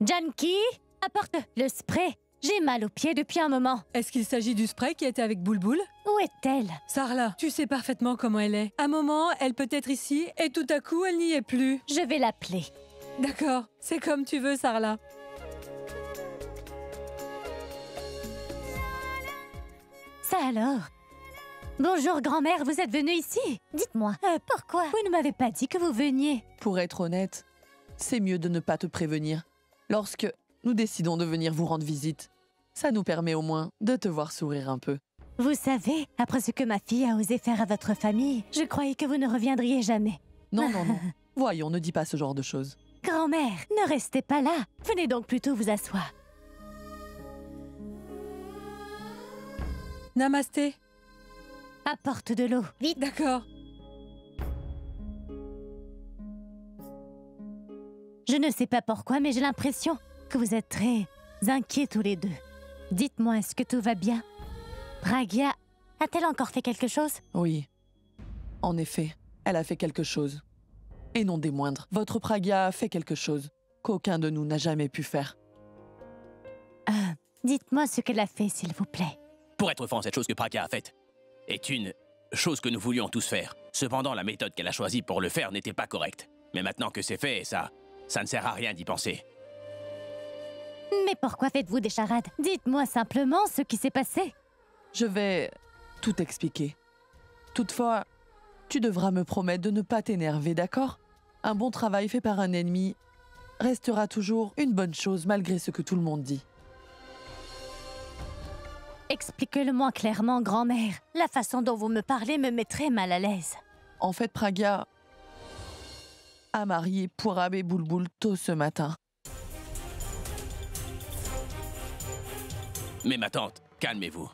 Janki, apporte le spray. J'ai mal aux pieds depuis un moment. Est-ce qu'il s'agit du spray qui était avec Boulboul? Où est-elle? Sarla, tu sais parfaitement comment elle est. Un moment, elle peut être ici et tout à coup, elle n'y est plus. Je vais l'appeler. D'accord, c'est comme tu veux, Sarla. Ça alors? Bonjour grand-mère, vous êtes venue ici? Dites-moi, pourquoi? Vous ne m'avez pas dit que vous veniez. Pour être honnête, c'est mieux de ne pas te prévenir. Lorsque nous décidons de venir vous rendre visite, ça nous permet au moins de te voir sourire un peu. Vous savez, après ce que ma fille a osé faire à votre famille, je croyais que vous ne reviendriez jamais. Non, non, non. Voyons, ne dis pas ce genre de choses. Grand-mère, ne restez pas là. Venez donc plutôt vous asseoir. Namasté. Apporte de l'eau. Vite. D'accord. Je ne sais pas pourquoi, mais j'ai l'impression que vous êtes très inquiets tous les deux. Dites-moi, est-ce que tout va bien? Pragya a-t-elle encore fait quelque chose? Oui. En effet, elle a fait quelque chose. Et non des moindres. Votre Pragya a fait quelque chose qu'aucun de nous n'a jamais pu faire. Dites-moi ce qu'elle a fait, s'il vous plaît. Pour être franc, cette chose que Pragya a faite est une chose que nous voulions tous faire. Cependant, la méthode qu'elle a choisie pour le faire n'était pas correcte. Mais maintenant que c'est fait, ça ne sert à rien d'y penser. Mais pourquoi faites-vous des charades? Dites-moi simplement ce qui s'est passé. Je vais tout expliquer. Toutefois, tu devras me promettre de ne pas t'énerver, d'accord? Un bon travail fait par un ennemi restera toujours une bonne chose malgré ce que tout le monde dit. Expliquez-le-moi clairement, grand-mère. La façon dont vous me parlez me met très mal à l'aise. En fait, Pragya a marié Purab et Boulboul tôt ce matin. Mais ma tante, calmez-vous.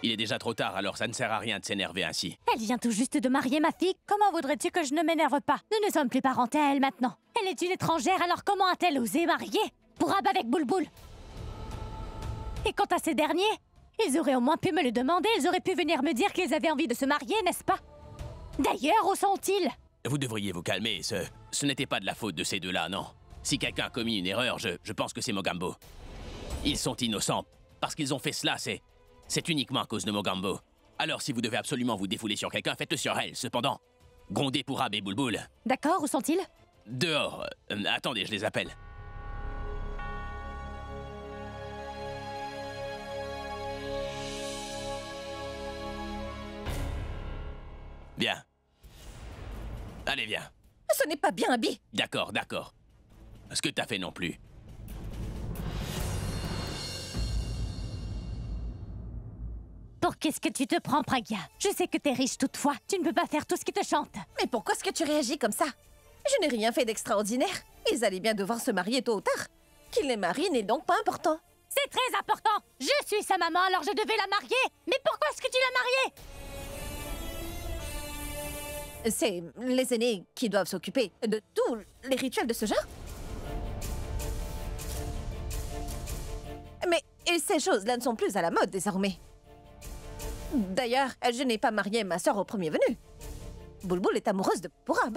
Il est déjà trop tard, alors ça ne sert à rien de s'énerver ainsi. Elle vient tout juste de marier ma fille. Comment voudrais-tu que je ne m'énerve pas? Nous ne sommes plus parentés à elle maintenant. Elle est une étrangère, alors comment a-t-elle osé marier Purab avec Boulboul? Et quant à ces derniers, ils auraient au moins pu me le demander. Ils auraient pu venir me dire qu'ils avaient envie de se marier, n'est-ce pas? D'ailleurs, où sont-ils? Vous devriez vous calmer, ce n'était pas de la faute de ces deux-là, non. Si quelqu'un a commis une erreur, je pense que c'est Mogambo. Ils sont innocents. Parce qu'ils ont fait cela, c'est uniquement à cause de Mogambo. Alors si vous devez absolument vous défouler sur quelqu'un, faites-le sur elle, cependant. Grondez Purab et Boulboul. D'accord, où sont-ils? Dehors. Attendez, je les appelle. Viens. Allez, viens. Ce n'est pas bien, Abby. D'accord, d'accord. Ce que t'as fait non plus. Pour qu'est-ce que tu te prends, Pragya? Je sais que t'es riche toutefois. Tu ne peux pas faire tout ce qui te chante. Mais pourquoi est-ce que tu réagis comme ça? Je n'ai rien fait d'extraordinaire. Ils allaient bien devoir se marier tôt ou tard. Qu'ils les marient n'est donc pas important. C'est très important. Je suis sa maman, alors je devais la marier. Mais pourquoi est-ce que tu l'as mariée? C'est les aînés qui doivent s'occuper de tous les rituels de ce genre. Mais ces choses-là ne sont plus à la mode désormais. D'ailleurs, je n'ai pas marié ma sœur au premier venu. Boulboul est amoureuse de Purab.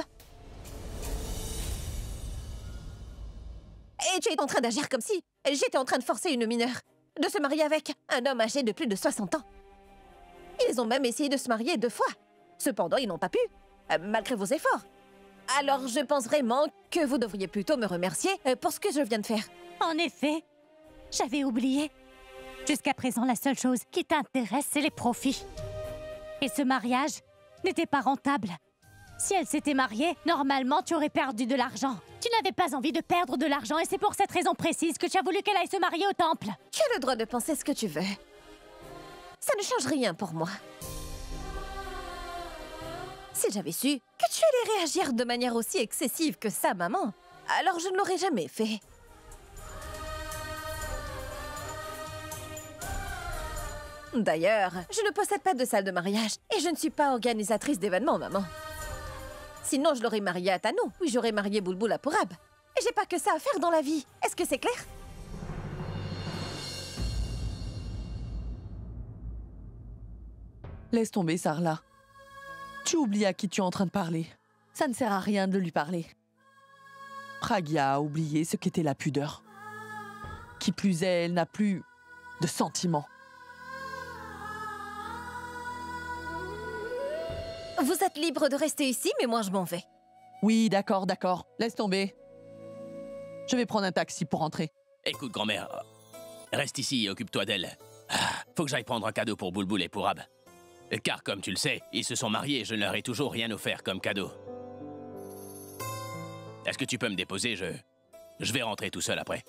Et tu es en train d'agir comme si j'étais en train de forcer une mineure de se marier avec un homme âgé de plus de 60 ans. Ils ont même essayé de se marier 2 fois. Cependant, ils n'ont pas pu, malgré vos efforts. Alors, je pense vraiment que vous devriez plutôt me remercier pour ce que je viens de faire. En effet, j'avais oublié. Jusqu'à présent, la seule chose qui t'intéresse, c'est les profits. Et ce mariage n'était pas rentable. Si elle s'était mariée, normalement, tu aurais perdu de l'argent. Tu n'avais pas envie de perdre de l'argent et c'est pour cette raison précise que tu as voulu qu'elle aille se marier au temple. Tu as le droit de penser ce que tu veux. Ça ne change rien pour moi. Si j'avais su que tu allais réagir de manière aussi excessive que ça, maman, alors je ne l'aurais jamais fait. D'ailleurs, je ne possède pas de salle de mariage et je ne suis pas organisatrice d'événements, maman. Sinon, je l'aurais marié à Tanou, puis j'aurais marié Boulboul à Purab. Et j'ai pas que ça à faire dans la vie. Est-ce que c'est clair? Laisse tomber, Sarla. Tu oublies à qui tu es en train de parler. Ça ne sert à rien de lui parler. Pragya a oublié ce qu'était la pudeur. Qui plus est, elle n'a plus de sentiments. Vous êtes libre de rester ici, mais moi je m'en vais. Oui, d'accord, d'accord. Laisse tomber. Je vais prendre un taxi pour rentrer. Écoute, grand-mère, reste ici et occupe-toi d'elle. Faut que j'aille prendre un cadeau pour Bulbul et pour Ab. Car, comme tu le sais, ils se sont mariés et je ne leur ai toujours rien offert comme cadeau. Est-ce que tu peux me déposer? Je vais rentrer tout seul après.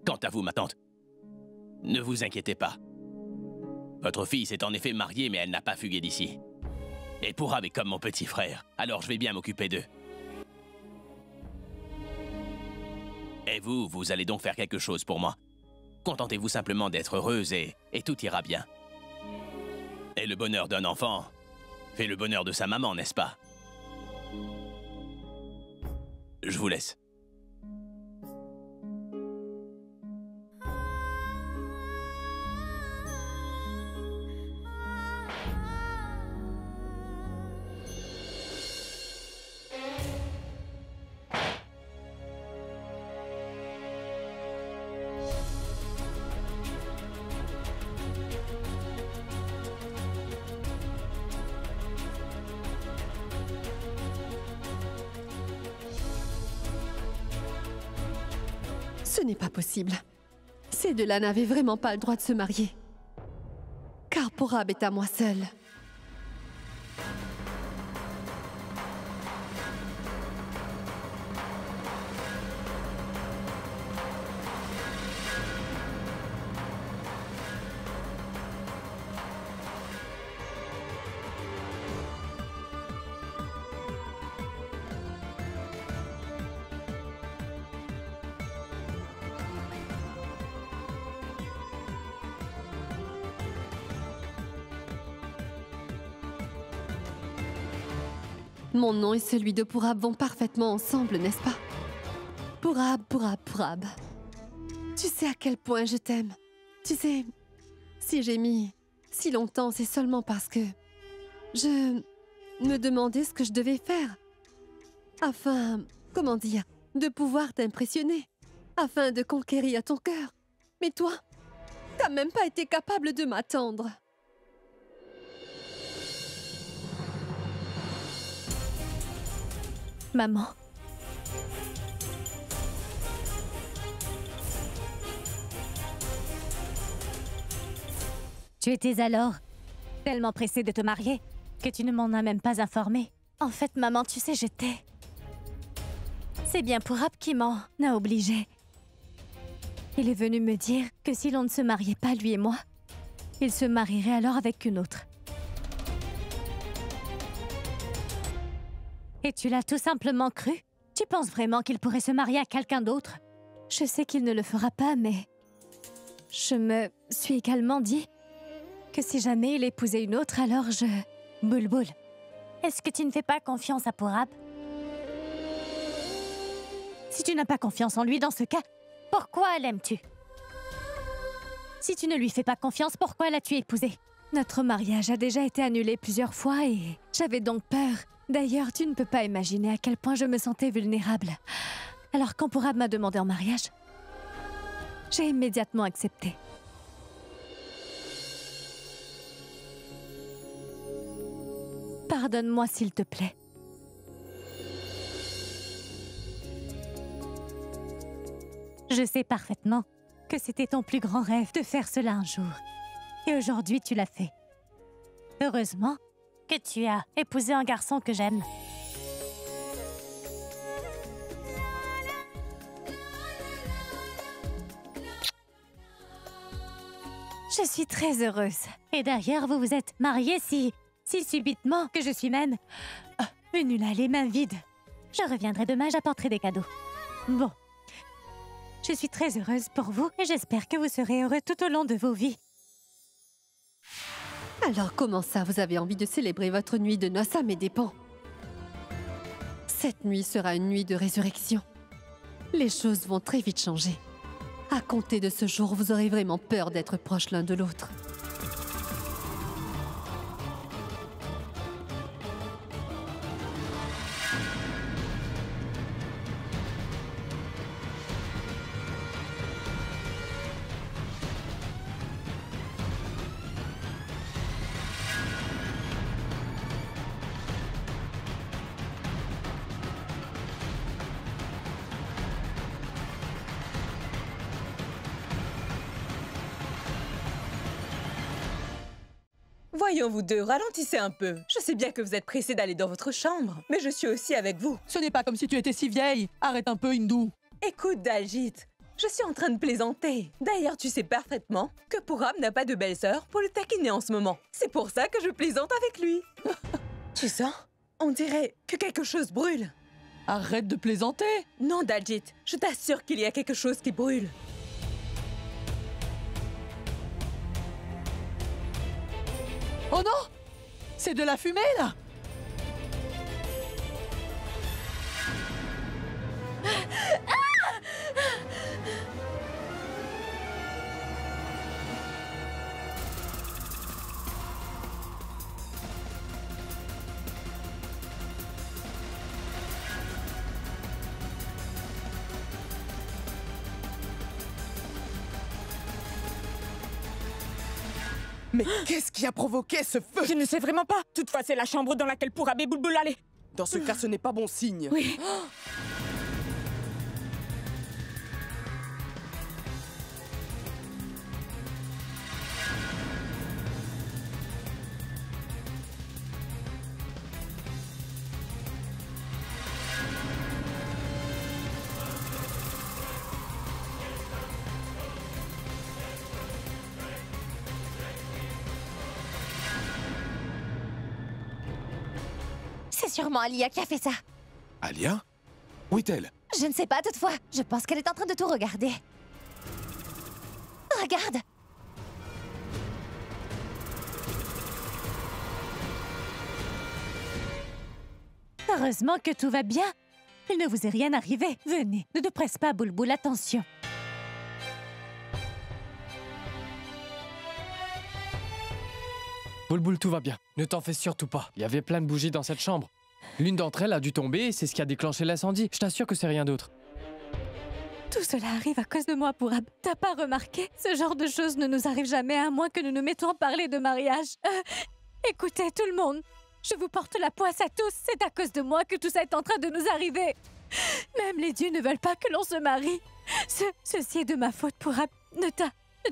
Quant à vous, ma tante, ne vous inquiétez pas. Votre fille s'est en effet mariée, mais elle n'a pas fugué d'ici. Et Purab est comme mon petit frère, alors je vais bien m'occuper d'eux. Et vous, vous allez donc faire quelque chose pour moi. Contentez-vous simplement d'être heureuse et tout ira bien. Et le bonheur d'un enfant fait le bonheur de sa maman, n'est-ce pas? Je vous laisse. Ce n'est pas possible. Ces deux-là n'avaient vraiment pas le droit de se marier. Car Purab est à moi seule. Mon nom et celui de Purab vont parfaitement ensemble, n'est-ce pas? Purab, Purab, Purab. Tu sais à quel point je t'aime. Tu sais, si j'ai mis si longtemps, c'est seulement parce que je me demandais ce que je devais faire. Afin, comment dire, de pouvoir t'impressionner. Afin de conquérir ton cœur. Mais toi, t'as même pas été capable de m'attendre. Maman. Tu étais alors tellement pressée de te marier que tu ne m'en as même pas informée. En fait, maman, tu sais, j'étais... C'est bien Purab qui m'en a obligée. Il est venu me dire que si l'on ne se mariait pas, lui et moi, il se marierait alors avec une autre. Et tu l'as tout simplement cru? Tu penses vraiment qu'il pourrait se marier à quelqu'un d'autre? Je sais qu'il ne le fera pas, mais... Je me suis également dit que si jamais il épousait une autre, alors je... Bulbul, est-ce que tu ne fais pas confiance à Purab? Si tu n'as pas confiance en lui dans ce cas, pourquoi l'aimes-tu? Si tu ne lui fais pas confiance, pourquoi l'as-tu épousé? Notre mariage a déjà été annulé plusieurs fois et j'avais donc peur. D'ailleurs, tu ne peux pas imaginer à quel point je me sentais vulnérable. Alors quand Purab m'a demandé en mariage, j'ai immédiatement accepté. Pardonne-moi s'il te plaît. Je sais parfaitement que c'était ton plus grand rêve de faire cela un jour. Et aujourd'hui, tu l'as fait. Heureusement que tu as épousé un garçon que j'aime. Je suis très heureuse. Et d'ailleurs, vous vous êtes mariés si subitement que je suis même venue là, les mains vides. Je reviendrai demain, j'apporterai des cadeaux. Bon. Je suis très heureuse pour vous et j'espère que vous serez heureux tout au long de vos vies. Alors comment ça, vous avez envie de célébrer votre nuit de noces à mes dépens? Cette nuit sera une nuit de résurrection. Les choses vont très vite changer. À compter de ce jour, vous aurez vraiment peur d'être proches l'un de l'autre. Voyons vous deux, ralentissez un peu. Je sais bien que vous êtes pressés d'aller dans votre chambre, mais je suis aussi avec vous. Ce n'est pas comme si tu étais si vieille. Arrête un peu, Hindou. Écoute, Daljit, je suis en train de plaisanter. D'ailleurs, tu sais parfaitement que Purab n'a pas de belle-sœur pour le taquiner en ce moment. C'est pour ça que je plaisante avec lui. Tu sens? On dirait que quelque chose brûle. Arrête de plaisanter. Non, Daljit, je t'assure qu'il y a quelque chose qui brûle. Oh non! C'est de la fumée, là! Mais qu'est-ce qui a provoqué ce feu? Je ne sais vraiment pas. Toutefois, c'est la chambre dans laquelle Purab et Bulbul allaient. Dans ce cas, ce n'est pas bon signe. Oui. C'est sûrement Alia qui a fait ça. Alia? Où est-elle? Je ne sais pas toutefois. Je pense qu'elle est en train de tout regarder. Regarde! Heureusement que tout va bien. Il ne vous est rien arrivé. Venez, ne te presse pas, Bulbul, attention. Bulbul, tout va bien. Ne t'en fais surtout pas. Il y avait plein de bougies dans cette chambre. L'une d'entre elles a dû tomber et c'est ce qui a déclenché l'incendie. Je t'assure que c'est rien d'autre. Tout cela arrive à cause de moi, Purab. T'as pas remarqué? Ce genre de choses ne nous arrive jamais à moins que nous nous mettons à parler de mariage. Écoutez, tout le monde. Je vous porte la poisse à tous. C'est à cause de moi que tout ça est en train de nous arriver. Même les dieux ne veulent pas que l'on se marie. Ceci est de ma faute, Purab. Ne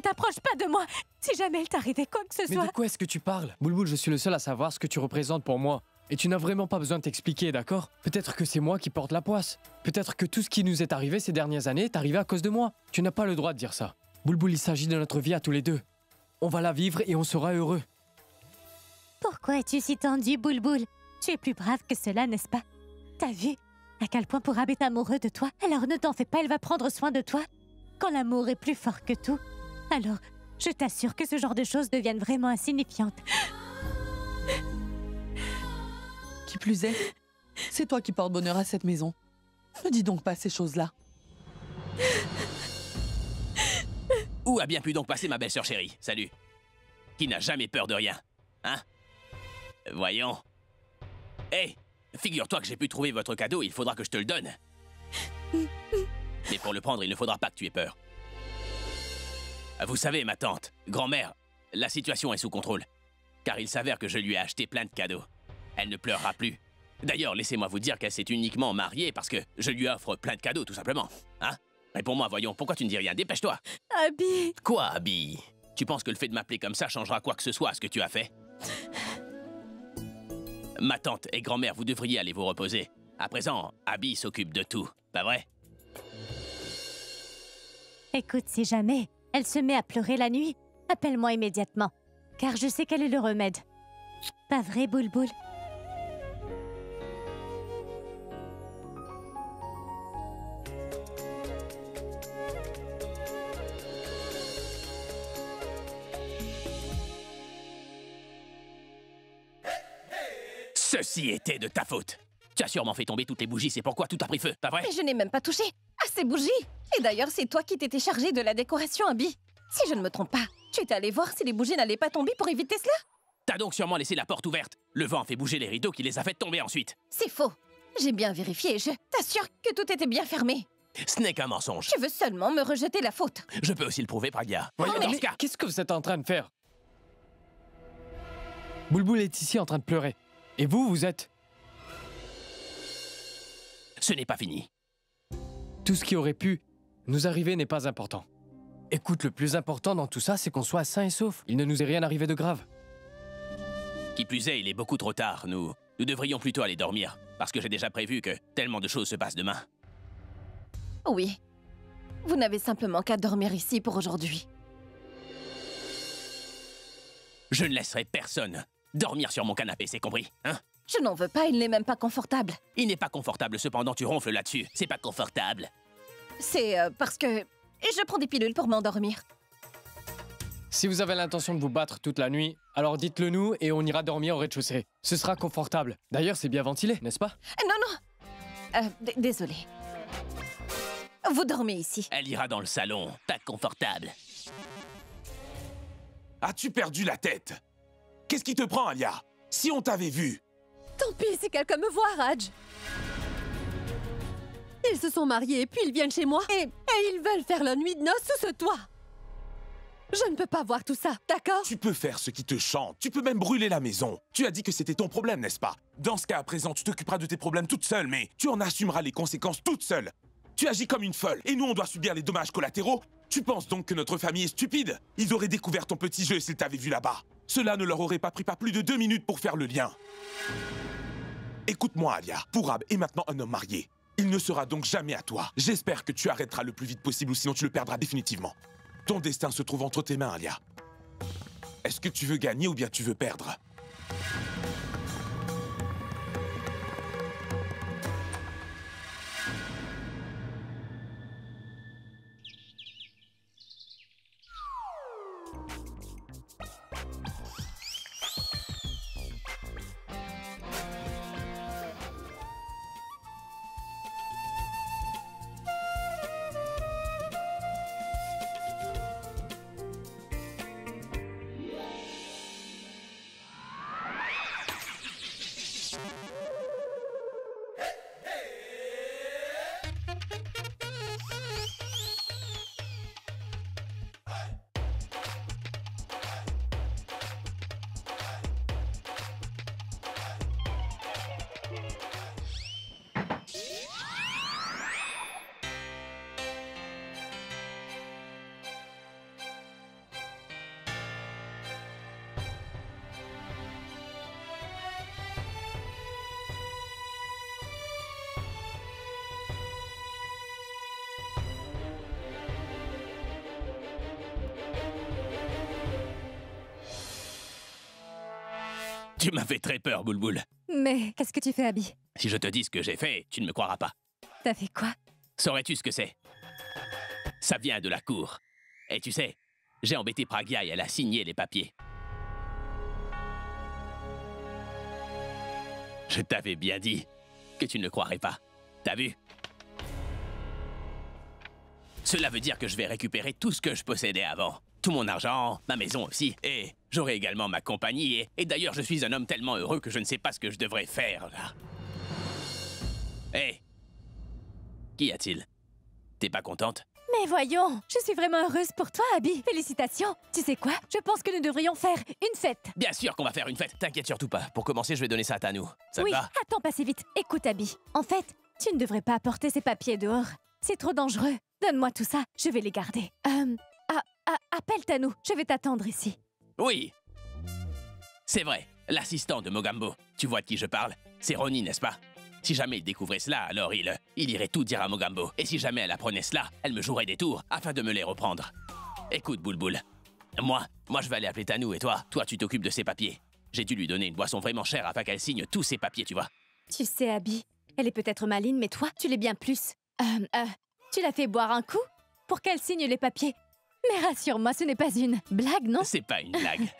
t'approche pas de moi. Si jamais il t'arrivait quoi que ce Mais soit... de quoi est-ce que tu parles? Bulbul, je suis le seul à savoir ce que tu représentes pour moi. Et tu n'as vraiment pas besoin de t'expliquer, d'accord? Peut-être que c'est moi qui porte la poisse. Peut-être que tout ce qui nous est arrivé ces dernières années est arrivé à cause de moi. Tu n'as pas le droit de dire ça. Bulbul, il s'agit de notre vie à tous les deux. On va la vivre et on sera heureux. Pourquoi es-tu si tendu, Bulbul? Tu es plus brave que cela, n'est-ce pas? T'as vu à quel point Purab est amoureux de toi? Alors ne t'en fais pas, il va prendre soin de toi. Quand l'amour est plus fort que tout, alors je t'assure que ce genre de choses deviennent vraiment insignifiantes. Qui plus est, c'est toi qui portes bonheur à cette maison. Ne dis donc pas ces choses-là. Où a bien pu donc passer ma belle-sœur chérie? Salut. Qui n'a jamais peur de rien, hein? Voyons. Hé, figure-toi que j'ai pu trouver votre cadeau, il faudra que je te le donne. Mais pour le prendre, il ne faudra pas que tu aies peur. Vous savez, ma tante, grand-mère, la situation est sous contrôle. Car il s'avère que je lui ai acheté plein de cadeaux. Elle ne pleurera plus. D'ailleurs, laissez-moi vous dire qu'elle s'est uniquement mariée parce que je lui offre plein de cadeaux, tout simplement. Hein? Réponds-moi, voyons, pourquoi tu ne dis rien? Dépêche-toi! Abby! Quoi, Abby? Tu penses que le fait de m'appeler comme ça changera quoi que ce soit à ce que tu as fait? Ma tante et grand-mère, vous devriez aller vous reposer. À présent, Abby s'occupe de tout, pas vrai? Écoute, si jamais elle se met à pleurer la nuit, appelle-moi immédiatement, car je sais quel est le remède. Pas vrai, Bulbul? Ceci était de ta faute. Tu as sûrement fait tomber toutes les bougies, c'est pourquoi tout a pris feu, pas vrai? Mais je n'ai même pas touché à ces bougies. Et d'ailleurs, c'est toi qui t'étais chargé de la décoration, Abby. Si je ne me trompe pas, tu étais allé voir si les bougies n'allaient pas tomber pour éviter cela? T'as donc sûrement laissé la porte ouverte. Le vent a fait bouger les rideaux qui les a fait tomber ensuite. C'est faux. J'ai bien vérifié et je t'assure que tout était bien fermé. Ce n'est qu'un mensonge. Tu veux seulement me rejeter la faute. Je peux aussi le prouver, Pragya. Voyons, Dans mais ce cas, qu'est-ce que vous êtes en train de faire? Bulbul est ici en train de pleurer. Et vous, vous êtes... ce n'est pas fini. Tout ce qui aurait pu nous arriver n'est pas important. Écoute, le plus important dans tout ça, c'est qu'on soit sain et sauf. Il ne nous est rien arrivé de grave. Qui plus est, il est beaucoup trop tard. Nous devrions plutôt aller dormir. Parce que j'ai déjà prévu que tellement de choses se passent demain. Oui. Vous n'avez simplement qu'à dormir ici pour aujourd'hui. Je ne laisserai personne dormir sur mon canapé, c'est compris, hein? Je n'en veux pas, il n'est même pas confortable. Il n'est pas confortable, cependant tu ronfles là-dessus. C'est pas confortable. C'est parce que je prends des pilules pour m'endormir. Si vous avez l'intention de vous battre toute la nuit, alors dites-le nous et on ira dormir au rez-de-chaussée. Ce sera confortable. D'ailleurs, c'est bien ventilé, n'est-ce pas? Non, non. Désolée. Vous dormez ici. Elle ira dans le salon, pas confortable. As-tu perdu la tête? Qu'est-ce qui te prend, Alia? Si on t'avait vu... Tant pis si quelqu'un me voit, Raj. Ils se sont mariés, puis ils viennent chez moi et ils veulent faire leur nuit de noces sous ce toit. Je ne peux pas voir tout ça, d'accord? Tu peux faire ce qui te chante, tu peux même brûler la maison. Tu as dit que c'était ton problème, n'est-ce pas? Dans ce cas à présent, tu t'occuperas de tes problèmes toute seule, mais tu en assumeras les conséquences toute seule. Tu agis comme une folle, et nous on doit subir les dommages collatéraux. Tu penses donc que notre famille est stupide? Ils auraient découvert ton petit jeu s'ils t'avaient vu là-bas. Cela ne leur aurait pas pris plus de 2 minutes pour faire le lien. Écoute-moi, Alia. Pourab est maintenant un homme marié. Il ne sera donc jamais à toi. J'espère que tu arrêteras le plus vite possible ou sinon tu le perdras définitivement. Ton destin se trouve entre tes mains, Alia. Est-ce que tu veux gagner ou bien tu veux perdre? Tu m'as fait très peur, Boulboul. Mais qu'est-ce que tu fais, Abby? Si je te dis ce que j'ai fait, tu ne me croiras pas. T'as fait quoi? Saurais-tu ce que c'est? Ça vient de la cour. Et tu sais, j'ai embêté Pragya et elle a signé les papiers. Je t'avais bien dit que tu ne le croirais pas. T'as vu? Cela veut dire que je vais récupérer tout ce que je possédais avant. Tout mon argent, ma maison aussi, et j'aurai également ma compagnie, et d'ailleurs je suis un homme tellement heureux que je ne sais pas ce que je devrais faire, là. Hé! Qu'y a-t-il? T'es pas contente? Mais voyons, je suis vraiment heureuse pour toi, Abby. Félicitations. Tu sais quoi? Je pense que nous devrions faire une fête. Bien sûr qu'on va faire une fête, t'inquiète surtout pas. Pour commencer, je vais donner ça à Tanou. Ça te Oui, va? attends, pas si vite. Écoute, Abby, en fait, tu ne devrais pas apporter ces papiers dehors. C'est trop dangereux. Donne-moi tout ça, je vais les garder. Appelle Tanou, je vais t'attendre ici. Oui! C'est vrai, l'assistant de Mogambo. Tu vois de qui je parle? C'est Ronnie, n'est-ce pas? Si jamais il découvrait cela, alors il irait tout dire à Mogambo. Et si jamais elle apprenait cela, elle me jouerait des tours afin de me les reprendre. Écoute, Boulboul. Moi, je vais aller appeler Tanou et toi tu t'occupes de ses papiers. J'ai dû lui donner une boisson vraiment chère afin qu'elle signe tous ses papiers, tu vois. Tu sais, Abby, elle est peut-être maligne, mais toi, tu l'es bien plus. Tu l'as fait boire un coup pour qu'elle signe les papiers. Mais rassure-moi, ce n'est pas une blague, non? C'est pas une blague.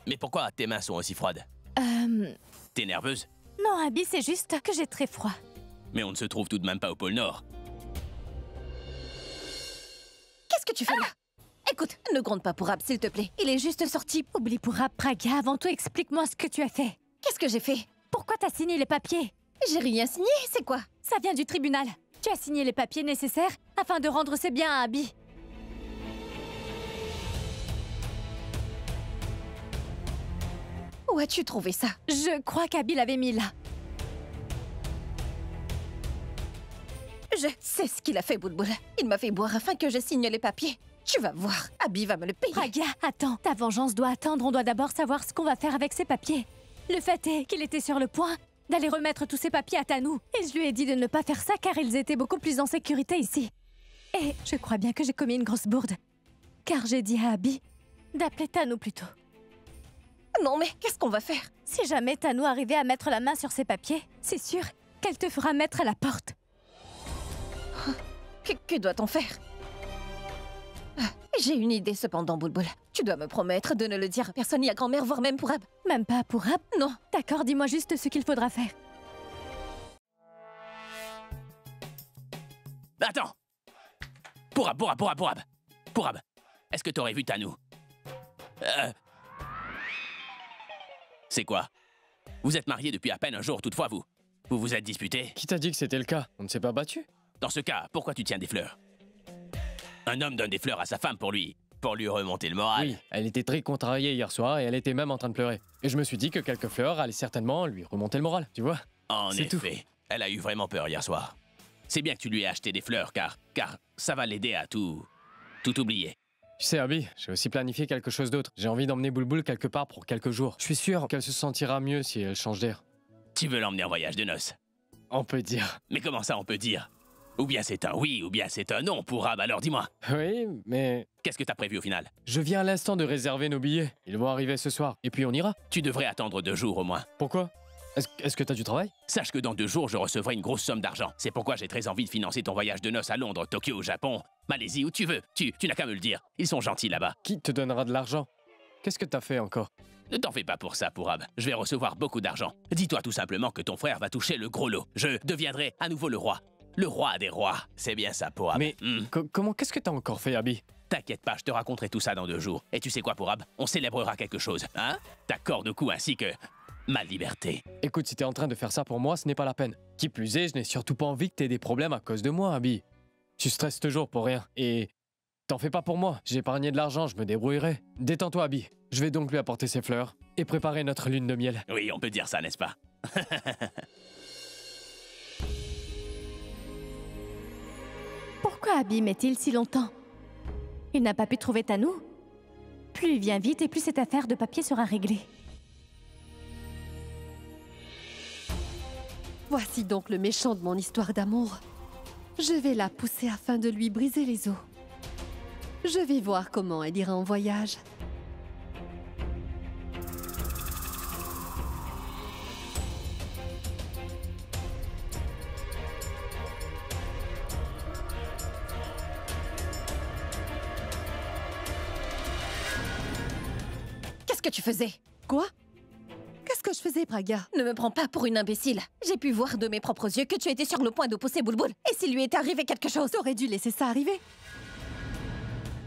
Mais pourquoi tes mains sont aussi froides? T'es nerveuse? Non, Abby, c'est juste que j'ai très froid. Mais on ne se trouve tout de même pas au pôle Nord. Qu'est-ce que tu fais là? Écoute, ne gronde pas Pourab, s'il te plaît. Il est juste sorti. Oublie Pourab, Pragya, avant tout, explique-moi ce que tu as fait. Qu'est-ce que j'ai fait? Pourquoi t'as signé les papiers? J'ai rien signé, c'est quoi? Ça vient du tribunal. Tu as signé les papiers nécessaires afin de rendre ses biens à Abby. Où as-tu trouvé ça? Je crois qu'Abby l'avait mis là. Je sais ce qu'il a fait, Boulboul. Il m'a fait boire afin que je signe les papiers. Tu vas voir, Abby va me le payer. Pragya, attends, ta vengeance doit attendre. On doit d'abord savoir ce qu'on va faire avec ces papiers. Le fait est qu'il était sur le point d'aller remettre tous ces papiers à Tanou. Et je lui ai dit de ne pas faire ça car ils étaient beaucoup plus en sécurité ici. Et je crois bien que j'ai commis une grosse bourde. Car j'ai dit à Abby d'appeler Tanou plutôt. Non mais, qu'est-ce qu'on va faire? Si jamais Tanou arrivait à mettre la main sur ces papiers, c'est sûr qu'elle te fera mettre à la porte. Que doit-on faire? J'ai une idée cependant, Bulbul. Tu dois me promettre de ne le dire à personne ni à grand-mère, voire même pour Ab. Même pas pour Ab? Non. D'accord, dis-moi juste ce qu'il faudra faire. Attends! Pour Ab, est-ce que t'aurais vu Tanou? C'est quoi? Vous êtes mariés depuis à peine un jour, toutefois vous vous êtes disputés? Qui t'a dit que c'était le cas? On ne s'est pas battu? Dans ce cas, pourquoi tu tiens des fleurs? Un homme donne des fleurs à sa femme pour lui remonter le moral. Oui, elle était très contrariée hier soir et elle était même en train de pleurer. Et je me suis dit que quelques fleurs allaient certainement lui remonter le moral, tu vois? En C'est tout. effet, elle a eu vraiment peur hier soir. C'est bien que tu lui aies acheté des fleurs, car ça va l'aider à tout oublier. Tu sais, Abby, j'ai aussi planifié quelque chose d'autre. J'ai envie d'emmener Bulbul quelque part pour quelques jours. Je suis sûr qu'elle se sentira mieux si elle change d'air. Tu veux l'emmener en voyage de noces? On peut dire. Mais comment ça, on peut dire? Ou bien c'est un oui, ou bien c'est un non pour Ab, alors dis-moi. Oui, mais... Qu'est-ce que t'as prévu au final? Je viens à l'instant de réserver nos billets. Ils vont arriver ce soir. Et puis on ira. Tu devrais attendre 2 jours au moins. Pourquoi? Est-ce que t'as du travail? Sache que dans 2 jours, je recevrai une grosse somme d'argent. C'est pourquoi j'ai très envie de financer ton voyage de noces à Londres, Tokyo, Japon, Malaisie, où tu veux. Tu n'as qu'à me le dire. Ils sont gentils là-bas. Qui te donnera de l'argent? Qu'est-ce que t'as fait encore? Ne t'en fais pas pour ça, Pourab. Je vais recevoir beaucoup d'argent. Dis-toi tout simplement que ton frère va toucher le gros lot. Je deviendrai à nouveau le roi. Le roi des rois. C'est bien ça, Pourab. Mais comment qu'est-ce que t'as encore fait, Abby? T'inquiète pas, je te raconterai tout ça dans 2 jours. Et tu sais quoi, Pourab? On célébrera quelque chose, hein? Ta corde au cou ainsi que ma liberté. Écoute, si t'es en train de faire ça pour moi, ce n'est pas la peine. Qui plus est, je n'ai surtout pas envie que t'aies des problèmes à cause de moi, Abby. Tu stresses toujours pour rien. Et t'en fais pas pour moi. J'ai épargné de l'argent, je me débrouillerai. Détends-toi, Abby. Je vais donc lui apporter ses fleurs et préparer notre lune de miel. Oui, on peut dire ça, n'est-ce pas? Pourquoi Abby met-il si longtemps? Il n'a pas pu trouver Tanou? Plus il vient vite et plus cette affaire de papier sera réglée. Voici donc le méchant de mon histoire d'amour. Je vais la pousser afin de lui briser les os. Je vais voir comment elle ira en voyage. Qu'est-ce que tu faisais? Quoi? Qu'est-ce que je faisais, Pragya? Ne me prends pas pour une imbécile. J'ai pu voir de mes propres yeux que tu étais sur le point de pousser Bulbul. Et s'il lui était arrivé quelque chose? T'aurais dû laisser ça arriver.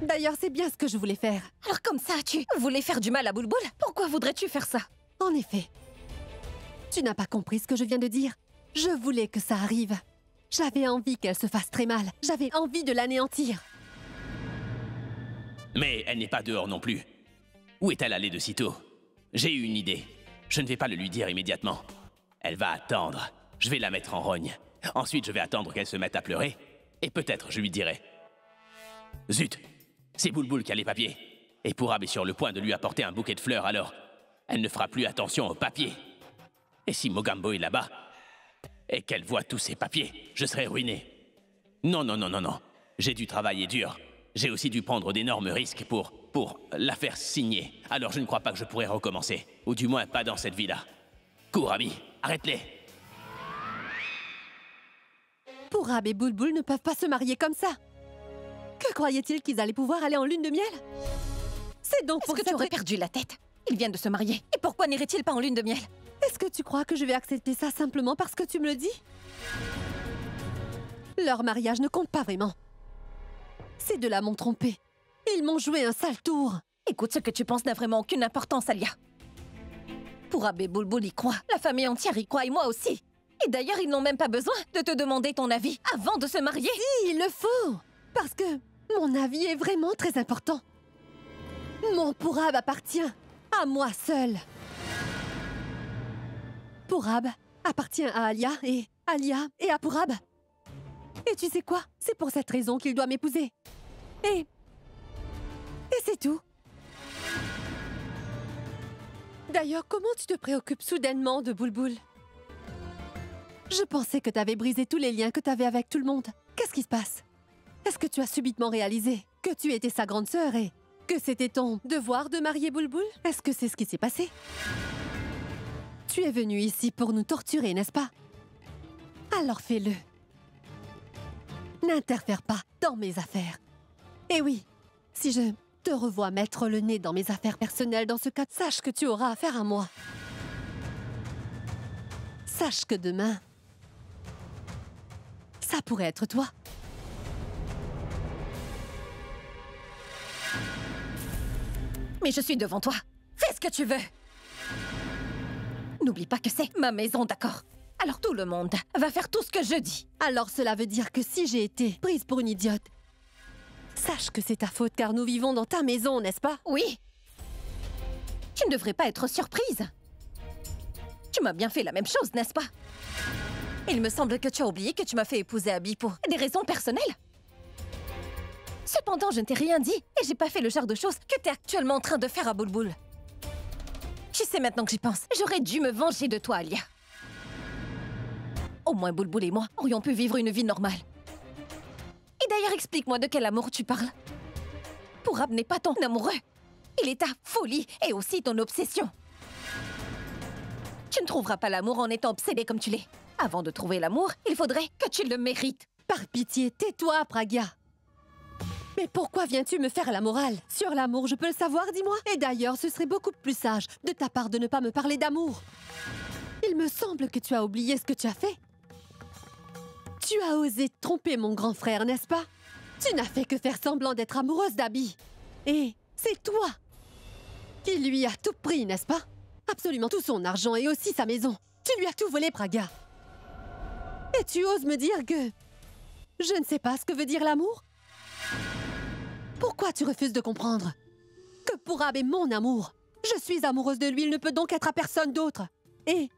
D'ailleurs, c'est bien ce que je voulais faire. Alors comme ça, tu voulais faire du mal à Bulbul? Pourquoi voudrais-tu faire ça? En effet. Tu n'as pas compris ce que je viens de dire. Je voulais que ça arrive. J'avais envie qu'elle se fasse très mal. J'avais envie de l'anéantir. Mais elle n'est pas dehors non plus. Où est-elle allée de si tôt? J'ai eu une idée. Je ne vais pas le lui dire immédiatement. Elle va attendre. Je vais la mettre en rogne. Ensuite, je vais attendre qu'elle se mette à pleurer. Et peut-être je lui dirai. Zut! C'est Bulbul qui a les papiers. Et Pourab est sur le point de lui apporter un bouquet de fleurs, alors elle ne fera plus attention aux papiers. Et si Mogambo est là-bas, et qu'elle voit tous ces papiers, je serai ruiné. Non, non, non, non, non. J'ai dû travailler dur. J'ai aussi dû prendre d'énormes risques pour la faire signer. Alors je ne crois pas que je pourrai recommencer. Ou du moins pas dans cette vie-là. Cours, Abby, arrête-les. Pourab et Bulbul ne peuvent pas se marier comme ça. Que croyait-il qu'ils allaient pouvoir aller en lune de miel? C'est donc pour ça que tu aurais perdu la tête. Ils viennent de se marier. Et pourquoi n'irait-il pas en lune de miel? Est-ce que tu crois que je vais accepter ça simplement parce que tu me le dis? Leur mariage ne compte pas vraiment. Ces deux-là m'ont trompé. Ils m'ont joué un sale tour. Écoute, ce que tu penses n'a vraiment aucune importance, Alia. Pourab et Bulbul y croient. La famille entière y croit et moi aussi. Et d'ailleurs, ils n'ont même pas besoin de te demander ton avis avant de se marier. Si, il le faut. Parce que mon avis est vraiment très important. Mon Pourab appartient à moi seule. Pourab appartient à Alia et à Pourab. Et tu sais quoi? C'est pour cette raison qu'il doit m'épouser. Et Et c'est tout. D'ailleurs, comment tu te préoccupes soudainement de Bulbul? Je pensais que tu avais brisé tous les liens que tu avais avec tout le monde. Qu'est-ce qui se passe? Est-ce que tu as subitement réalisé que tu étais sa grande sœur et que c'était ton devoir de marier Bulbul? Est-ce que c'est ce qui s'est passé? Tu es venu ici pour nous torturer, n'est-ce pas? Alors fais-le. N'interfère pas dans mes affaires. Et oui, si je te revois mettre le nez dans mes affaires personnelles dans ce cas, sache que tu auras affaire à moi. Sache que demain, ça pourrait être toi. Mais je suis devant toi. Fais ce que tu veux. N'oublie pas que c'est ma maison, d'accord? Alors tout le monde va faire tout ce que je dis. Alors cela veut dire que si j'ai été prise pour une idiote, sache que c'est ta faute car nous vivons dans ta maison, n'est-ce pas? Oui. Tu ne devrais pas être surprise. Tu m'as bien fait la même chose, n'est-ce pas? Il me semble que tu as oublié que tu m'as fait épouser Abby pour des raisons personnelles. Cependant, je ne t'ai rien dit et j'ai pas fait le genre de choses que t'es actuellement en train de faire à Bulbul. Tu sais, maintenant que j'y pense, j'aurais dû me venger de toi, Alia. Au moins, Bulbul et moi aurions pu vivre une vie normale. Et d'ailleurs, explique-moi de quel amour tu parles. Purab n'est pas ton amoureux. Il est ta folie et aussi ton obsession. Tu ne trouveras pas l'amour en étant obsédé comme tu l'es. Avant de trouver l'amour, il faudrait que tu le mérites. Par pitié, tais-toi, Pragya. Mais pourquoi viens-tu me faire la morale? Sur l'amour, je peux le savoir, dis-moi. Et d'ailleurs, ce serait beaucoup plus sage de ta part de ne pas me parler d'amour. Il me semble que tu as oublié ce que tu as fait. Tu as osé tromper mon grand frère, n'est-ce pas? Tu n'as fait que faire semblant d'être amoureuse d'Abby. Et c'est toi qui lui as tout pris, n'est-ce pas? Absolument tout son argent et aussi sa maison. Tu lui as tout volé, Pragya. Et tu oses me dire que je ne sais pas ce que veut dire l'amour? Pourquoi tu refuses de comprendre que Purab est mon amour? Je suis amoureuse de lui, il ne peut donc être à personne d'autre. Et,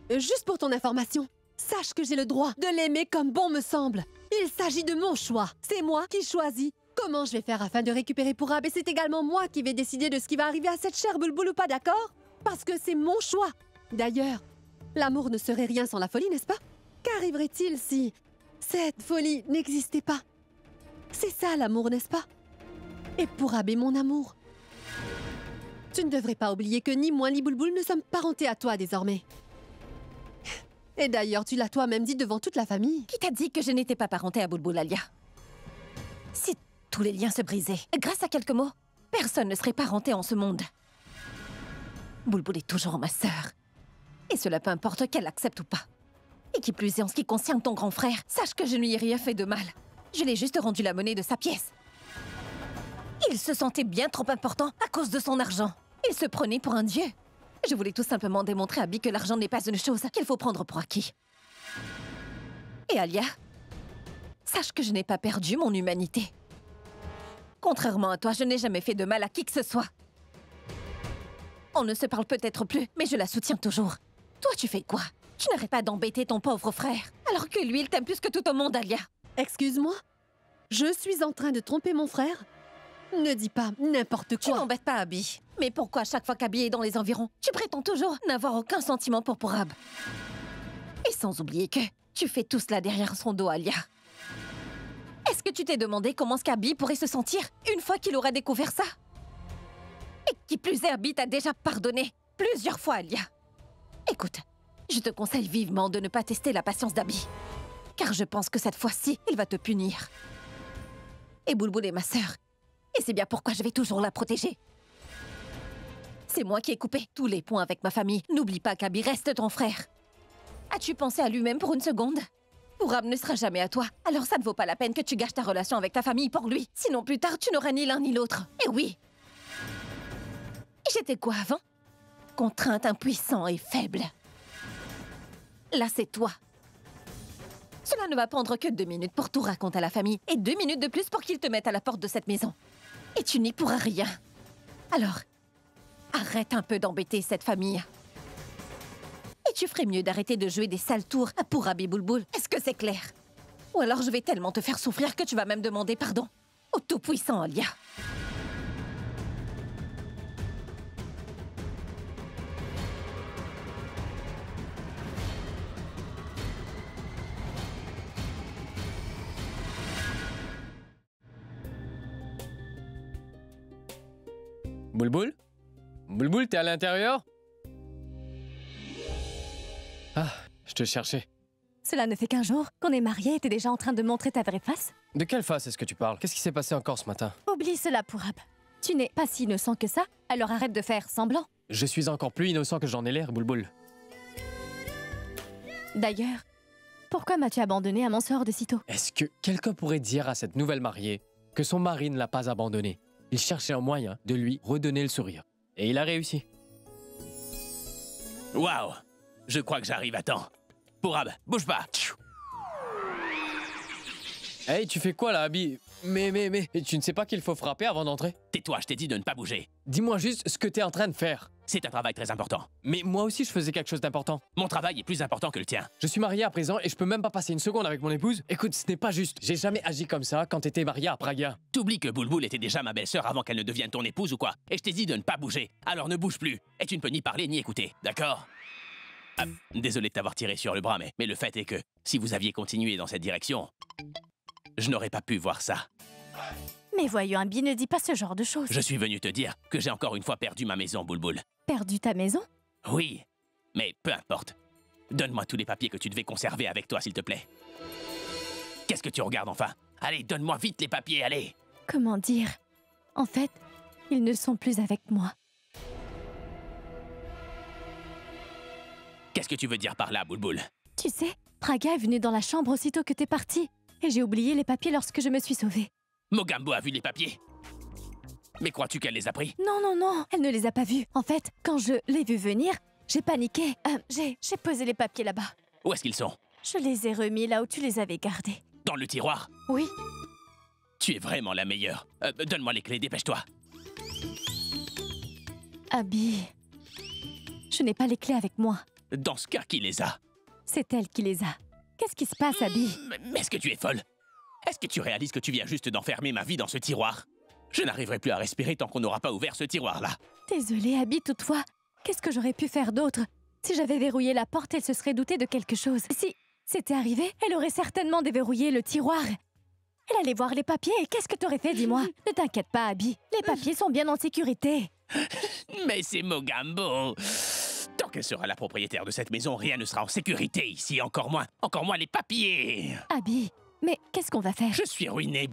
juste pour ton information, sache que j'ai le droit de l'aimer comme bon me semble. Il s'agit de mon choix. C'est moi qui choisis comment je vais faire afin de récupérer Purab et c'est également moi qui vais décider de ce qui va arriver à cette chère Bulbul ou pas, d'accord? Parce que c'est mon choix. D'ailleurs, l'amour ne serait rien sans la folie, n'est-ce pas? Qu'arriverait-il si cette folie n'existait pas? C'est ça l'amour, n'est-ce pas? Et Purab est mon amour. Tu ne devrais pas oublier que ni moi ni Bulbul ne sommes parentés à toi désormais. Et d'ailleurs, tu l'as toi-même dit devant toute la famille. Qui t'a dit que je n'étais pas parentée à Bulbul, Alia? Si tous les liens se brisaient, grâce à quelques mots, personne ne serait parenté en ce monde. Bulbul est toujours ma sœur. Et cela peu importe qu'elle accepte ou pas. Et qui plus est, en ce qui concerne ton grand frère, sache que je ne lui ai rien fait de mal. Je l'ai juste rendu la monnaie de sa pièce. Il se sentait bien trop important à cause de son argent. Il se prenait pour un dieu. Je voulais tout simplement démontrer à Abby que l'argent n'est pas une chose qu'il faut prendre pour acquis. Et Alia, sache que je n'ai pas perdu mon humanité. Contrairement à toi, je n'ai jamais fait de mal à qui que ce soit. On ne se parle peut-être plus, mais je la soutiens toujours. Toi, tu fais quoi? Tu n'arrêtes pas d'embêter ton pauvre frère, alors que lui, il t'aime plus que tout au monde, Alia. Excuse-moi? Je suis en train de tromper mon frère? Ne dis pas n'importe quoi. Tu n'embêtes pas Abby. Mais pourquoi chaque fois qu'Abby est dans les environs, tu prétends toujours n'avoir aucun sentiment pour Purab? Et sans oublier que tu fais tout cela derrière son dos, Alia. Est-ce que tu t'es demandé comment Abby pourrait se sentir une fois qu'il aura découvert ça? Et qui plus est, Abby t'a déjà pardonné plusieurs fois, Alia. Écoute, je te conseille vivement de ne pas tester la patience d'Abby. Car je pense que cette fois-ci, il va te punir. Et Bulbul est ma sœur. Et c'est bien pourquoi je vais toujours la protéger. C'est moi qui ai coupé tous les ponts avec ma famille. N'oublie pas qu'Abby reste ton frère. As-tu pensé à lui-même pour une seconde? Purab ne sera jamais à toi, alors ça ne vaut pas la peine que tu gâches ta relation avec ta famille pour lui. Sinon plus tard, tu n'auras ni l'un ni l'autre. Et oui. J'étais quoi avant? Contrainte, impuissant et faible. Là, c'est toi. Cela ne va prendre que 2 minutes pour tout raconter à la famille et 2 minutes de plus pour qu'ils te mettent à la porte de cette maison. Et tu n'y pourras rien. Alors, arrête un peu d'embêter cette famille. Et tu ferais mieux d'arrêter de jouer des sales tours à Purab et Bulbul. Est-ce que c'est clair? Ou alors je vais tellement te faire souffrir que tu vas même demander pardon au Tout-Puissant, Alia. Bulbul? Bulbul, t'es à l'intérieur? Ah, je te cherchais. Cela ne fait qu'un jour qu'on est mariés et t'es déjà en train de montrer ta vraie face? De quelle face est-ce que tu parles? Qu'est-ce qui s'est passé encore ce matin? Oublie cela, Pourab. Tu n'es pas si innocent que ça, alors arrête de faire semblant. Je suis encore plus innocent que j'en ai l'air, Bulbul. D'ailleurs, pourquoi m'as-tu abandonné à mon sort de sitôt? Est-ce que quelqu'un pourrait dire à cette nouvelle mariée que son mari ne l'a pas abandonnée? Il cherchait un moyen de lui redonner le sourire. Et il a réussi. Waouh! Je crois que j'arrive à temps. Pourab, bouge pas! Hey, tu fais quoi là, Abby? Mais, tu ne sais pas qu'il faut frapper avant d'entrer? Tais-toi, je t'ai dit de ne pas bouger. Dis-moi juste ce que t'es en train de faire. C'est un travail très important. Mais moi aussi, je faisais quelque chose d'important. Mon travail est plus important que le tien. Je suis marié à présent et je peux même pas passer une seconde avec mon épouse. Écoute, ce n'est pas juste. J'ai jamais agi comme ça quand t'étais marié à Praga. T'oublies que Bulbul était déjà ma belle-sœur avant qu'elle ne devienne ton épouse ou quoi? Et je t'ai dit de ne pas bouger. Alors ne bouge plus. Et tu ne peux ni parler ni écouter, d'accord? Ah, désolé de t'avoir tiré sur le bras, mais le fait est que si vous aviez continué dans cette direction, je n'aurais pas pu voir ça. Mais voyons, Abby, ne dis pas ce genre de choses. Je suis venu te dire que j'ai encore une fois perdu ma maison, Bulbul. Perdu ta maison? Oui, mais peu importe. Donne-moi tous les papiers que tu devais conserver avec toi, s'il te plaît. Qu'est-ce que tu regardes enfin? Allez, donne-moi vite les papiers, allez! Comment dire? En fait, ils ne sont plus avec moi. Qu'est-ce que tu veux dire par là, Bulbul? Tu sais, Praga est venue dans la chambre aussitôt que t'es parti. Et j'ai oublié les papiers lorsque je me suis sauvée. Mogambo a vu les papiers? Mais crois-tu qu'elle les a pris? Non, elle ne les a pas vus. En fait, quand je l'ai vu venir, j'ai paniqué. J'ai posé les papiers là-bas. Où est-ce qu'ils sont? Je les ai remis là où tu les avais gardés. Dans le tiroir? Oui. Tu es vraiment la meilleure. Donne-moi les clés, dépêche-toi. Abby, je n'ai pas les clés avec moi. Dans ce cas, qui les a? C'est elle qui les a. Qu'est-ce qui se passe, Abby? Mais est-ce que tu es folle? Est-ce que tu réalises que tu viens juste d'enfermer ma vie dans ce tiroir? Je n'arriverai plus à respirer tant qu'on n'aura pas ouvert ce tiroir-là. Désolée, Abby, toutefois. Qu'est-ce que j'aurais pu faire d'autre? Si j'avais verrouillé la porte, elle se serait doutée de quelque chose. Si c'était arrivé, elle aurait certainement déverrouillé le tiroir. Elle allait voir les papiers et qu'est-ce que t'aurais fait, dis-moi? Ne t'inquiète pas, Abby. Les papiers sont bien en sécurité. Mais c'est Mogambo. Tant qu'elle sera la propriétaire de cette maison, rien ne sera en sécurité ici, encore moins les papiers. Abby, mais qu'est-ce qu'on va faire? Je suis ruiné.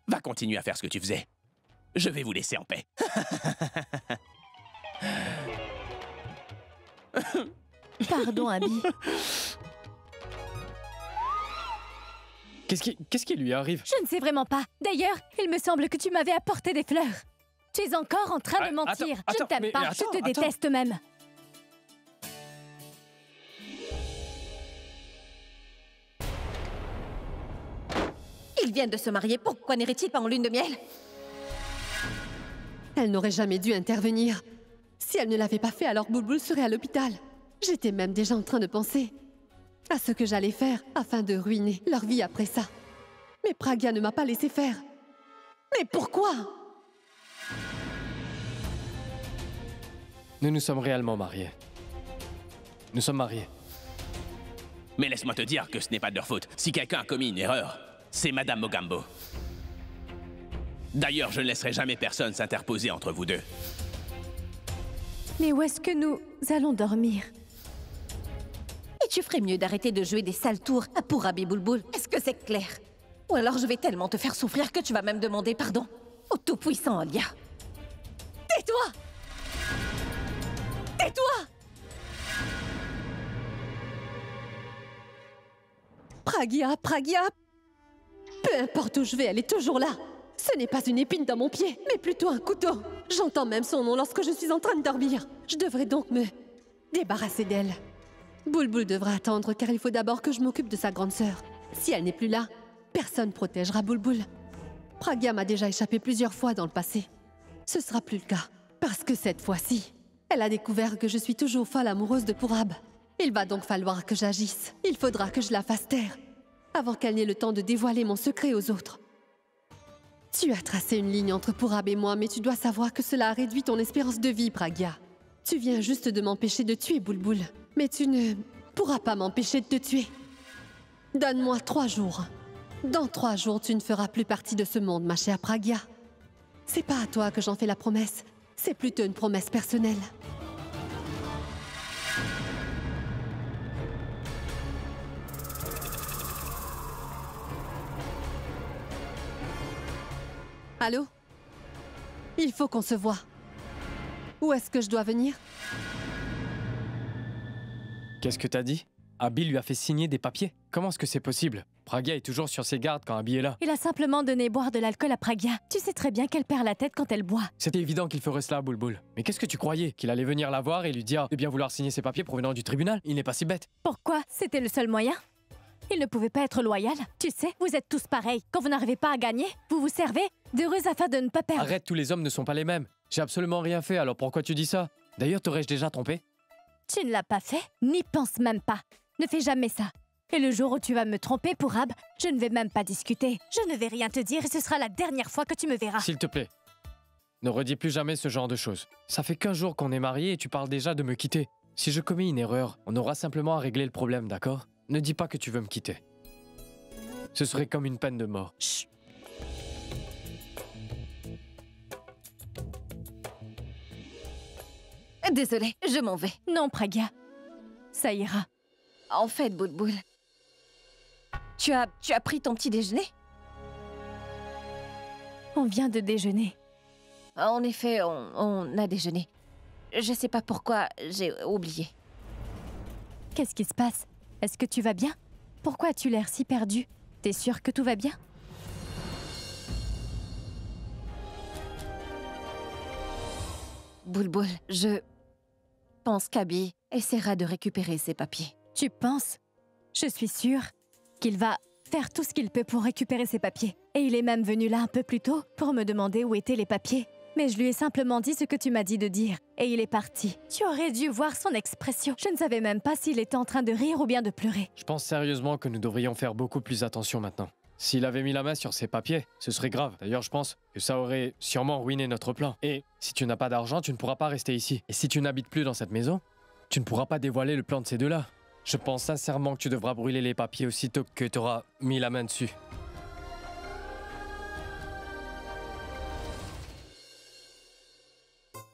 Va continuer à faire ce que tu faisais. Je vais vous laisser en paix. Pardon, Abby. Qu'est-ce qui lui arrive? Je ne sais vraiment pas. D'ailleurs, il me semble que tu m'avais apporté des fleurs. Tu es encore en train de mentir. Je ne t'aime pas, je te déteste même. Ils viennent de se marier, pourquoi n'irait-il pas en lune de miel? Elle n'aurait jamais dû intervenir. Si elle ne l'avait pas fait, alors Bulbul serait à l'hôpital. J'étais même déjà en train de penser à ce que j'allais faire afin de ruiner leur vie après ça. Mais Praga ne m'a pas laissé faire. Mais pourquoi? Nous nous sommes réellement mariés. Nous sommes mariés. Mais laisse-moi te dire que ce n'est pas de leur faute. Si quelqu'un a commis une erreur, c'est Madame Mogambo. D'ailleurs, je ne laisserai jamais personne s'interposer entre vous deux. Mais où est-ce que nous allons dormir? Et tu ferais mieux d'arrêter de jouer des sales tours à Pourab et Bulbul. Est-ce que c'est clair? Ou alors je vais tellement te faire souffrir que tu vas même demander pardon au tout-puissant Alia. Tais-toi! Tais-toi! Pragia! Peu importe où je vais, elle est toujours là. Ce n'est pas une épine dans mon pied, mais plutôt un couteau. J'entends même son nom lorsque je suis en train de dormir. Je devrais donc me débarrasser d'elle. Bulbul devra attendre car il faut d'abord que je m'occupe de sa grande sœur. Si elle n'est plus là, personne protégera Bulbul. Praga m'a déjà échappé plusieurs fois dans le passé. Ce sera plus le cas, parce que cette fois-ci, elle a découvert que je suis toujours folle amoureuse de Pourab. Il va donc falloir que j'agisse. Il faudra que je la fasse taire, avant qu'elle n'ait le temps de dévoiler mon secret aux autres. Tu as tracé une ligne entre Pourab et moi, mais tu dois savoir que cela a réduit ton espérance de vie, Praga. Tu viens juste de m'empêcher de tuer Bulbul, mais tu ne pourras pas m'empêcher de te tuer. Donne-moi 3 jours. Dans 3 jours, tu ne feras plus partie de ce monde, ma chère Praga. C'est pas à toi que j'en fais la promesse. C'est plutôt une promesse personnelle. Allô? Il faut qu'on se voie. Où est-ce que je dois venir? Qu'est-ce que t'as dit? Abby lui a fait signer des papiers? Comment est-ce que c'est possible? Pragya est toujours sur ses gardes quand Abby est là. Il a simplement donné boire de l'alcool à Pragya. Tu sais très bien qu'elle perd la tête quand elle boit. C'était évident qu'il ferait cela, Bulbul. Mais qu'est-ce que tu croyais? Qu'il allait venir la voir et lui dire de bien vouloir signer ses papiers provenant du tribunal? Il n'est pas si bête. Pourquoi? C'était le seul moyen? Il ne pouvait pas être loyal. Tu sais, vous êtes tous pareils. Quand vous n'arrivez pas à gagner, vous vous servez de ruse afin de ne pas perdre. Arrête, tous les hommes ne sont pas les mêmes. J'ai absolument rien fait, alors pourquoi tu dis ça? D'ailleurs, t'aurais-je déjà trompé? Tu ne l'as pas fait? N'y pense même pas. Ne fais jamais ça. Et le jour où tu vas me tromper, Purab, je ne vais même pas discuter. Je ne vais rien te dire et ce sera la dernière fois que tu me verras. S'il te plaît, ne redis plus jamais ce genre de choses. Ça fait 15 jours qu'on est mariés et tu parles déjà de me quitter. Si je commets une erreur, on aura simplement à régler le problème, d'accord? Ne dis pas que tu veux me quitter. Ce serait comme une peine de mort. Chut. Désolée, je m'en vais. Non, Pragya. Ça ira. En fait, Bulbul, tu as pris ton petit déjeuner? On vient de déjeuner. En effet, on a déjeuné. Je sais pas pourquoi, j'ai oublié. Qu'est-ce qui se passe? Est-ce que tu vas bien? Pourquoi as-tu l'air si perdu? T'es sûr que tout va bien? Bulbul, je pense qu'Abby essaiera de récupérer ses papiers. Tu penses? Je suis sûre qu'il va faire tout ce qu'il peut pour récupérer ses papiers. Et il est même venu là un peu plus tôt pour me demander où étaient les papiers. Mais je lui ai simplement dit ce que tu m'as dit de dire. Et il est parti. Tu aurais dû voir son expression. Je ne savais même pas s'il était en train de rire ou bien de pleurer. Je pense sérieusement que nous devrions faire beaucoup plus attention maintenant. S'il avait mis la main sur ses papiers, ce serait grave. D'ailleurs, je pense que ça aurait sûrement ruiné notre plan. Et si tu n'as pas d'argent, tu ne pourras pas rester ici. Et si tu n'habites plus dans cette maison, tu ne pourras pas dévoiler le plan de ces deux-là. Je pense sincèrement que tu devras brûler les papiers aussitôt que tu auras mis la main dessus.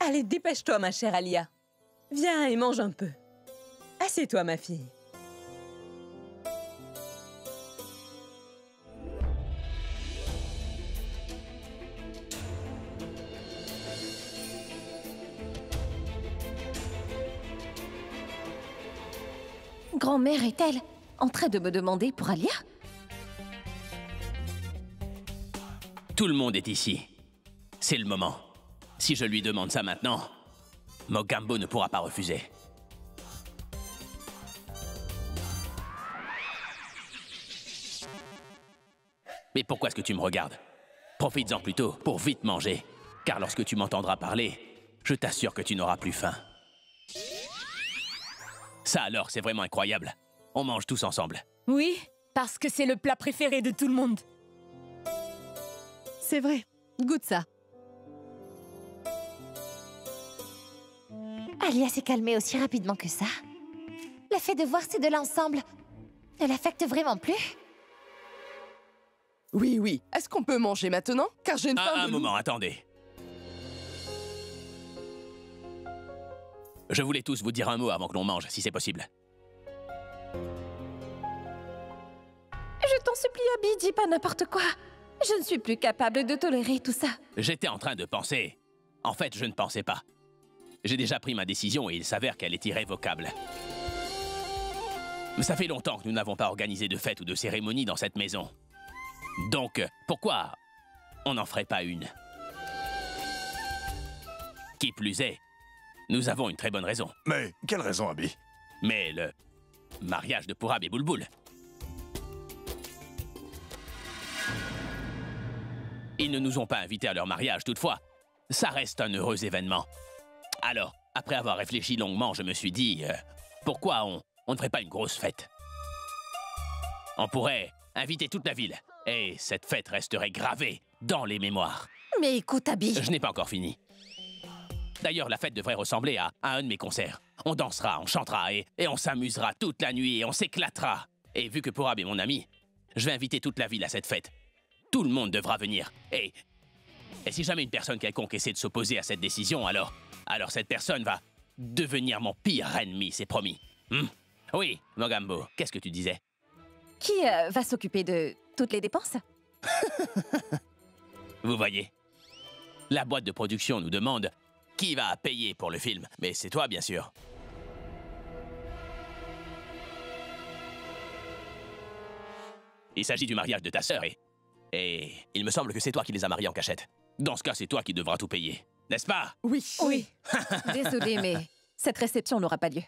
Allez, dépêche-toi, ma chère Alia. Viens et mange un peu. Assieds-toi, ma fille. Grand-mère est-elle en train de me demander pour Alia? Tout le monde est ici. C'est le moment. Si je lui demande ça maintenant, Mogambo ne pourra pas refuser. Mais pourquoi est-ce que tu me regardes? Profites-en plutôt pour vite manger, car lorsque tu m'entendras parler, je t'assure que tu n'auras plus faim. Ça alors, c'est vraiment incroyable. On mange tous ensemble. Oui, parce que c'est le plat préféré de tout le monde. C'est vrai. Goûte ça. Alia s'est calmée aussi rapidement que ça. Le fait de voir ces deux-là ensemble ne l'affecte vraiment plus? Oui, oui. Est-ce qu'on peut manger maintenant? Car j'ai une faim de Un loup. moment, attendez. Je voulais tous vous dire un mot avant que l'on mange, si c'est possible. Je t'en supplie, Abby, dis pas n'importe quoi. Je ne suis plus capable de tolérer tout ça. J'étais en train de penser. En fait, je ne pensais pas. J'ai déjà pris ma décision et il s'avère qu'elle est irrévocable. Mais ça fait longtemps que nous n'avons pas organisé de fête ou de cérémonie dans cette maison. Donc, pourquoi on n'en ferait pas une? Qui plus est, nous avons une très bonne raison. Mais quelle raison, Abby? Mais le mariage de Purab et Bulbul. Ils ne nous ont pas invités à leur mariage, toutefois. Ça reste un heureux événement. Alors, après avoir réfléchi longuement, je me suis dit... pourquoi on ne ferait pas une grosse fête? On pourrait inviter toute la ville. Et cette fête resterait gravée dans les mémoires. Mais écoute, Abby... Je n'ai pas encore fini. D'ailleurs, la fête devrait ressembler à un de mes concerts. On dansera, on chantera et on s'amusera toute la nuit et on s'éclatera. Et vu que Purab est mon ami, je vais inviter toute la ville à cette fête. Tout le monde devra venir. Et Et si jamais une personne quelconque essaie de s'opposer à cette décision, alors cette personne va devenir mon pire ennemi, c'est promis. Oui, Mogambo, qu'est-ce que tu disais? Qui va s'occuper de toutes les dépenses? Vous voyez, la boîte de production nous demande qui va payer pour le film. Mais c'est toi, bien sûr. Il s'agit du mariage de ta sœur et il me semble que c'est toi qui les as mariés en cachette. Dans ce cas, c'est toi qui devras tout payer. N'est-ce pas? Oui. Désolée, mais cette réception n'aura pas lieu.